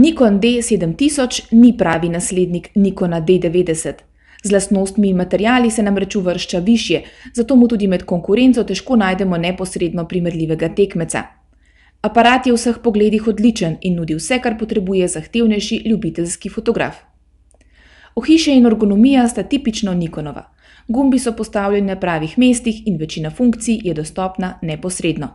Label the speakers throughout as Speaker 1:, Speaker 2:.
Speaker 1: Nikon D7000 ni pravi naslednik Nikona D90. Z lastnostmi in materiali se namreč uvršča višje, zato mu tudi med konkurenco težko najdemo neposredno primerljivega tekmeca. Aparat je v vseh pogledih odličen in nudi vse, kar potrebuje zahtevnejši ljubiteljski fotograf. Ohišje in ergonomija sta tipično Nikonova. Gumbi so postavljeni na pravih mestih in večina funkcij je dostopna neposredno.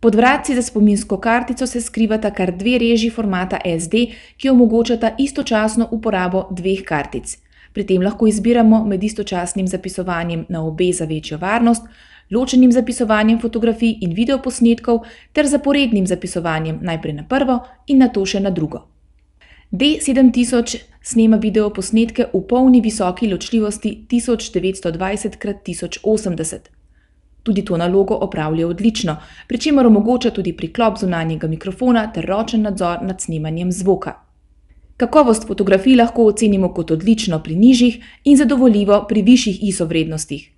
Speaker 1: Pod vratci za spominsko kartico se skrivata kar dve reži formata SD, ki omogočata istočasno uporabo dveh kartic. Pri tem lahko izbiramo med istočasnim zapisovanjem na obe za večjo varnost, ločenim zapisovanjem fotografij in videoposnetkov ter zaporednim zapisovanjem najprej na prvo in nato še na drugo. D7000 snema videoposnetke v polni visoki ločljivosti 1920x1080. Tudi to nalogo opravlja odlično, pri čemer omogoča tudi priklop zunanjega mikrofona ter ročen nadzor nad snemanjem zvoka. Kakovost fotografij lahko ocenimo kot odlično pri nižjih in zadovoljivo pri višjih ISO vrednostih.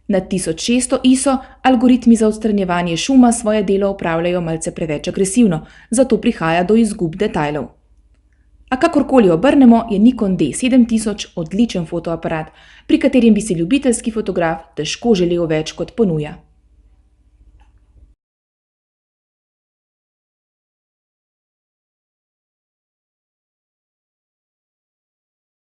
Speaker 1: Na 1600 ISO algoritmi za odstranjevanje šuma svoje delo opravljajo malce preveč agresivno, zato prihaja do izgub detajlov. A kakorkoli obrnemo, je Nikon D7000 odličen fotoaparat, pri katerem bi si ljubiteljski fotograf težko želel več kot ponuja.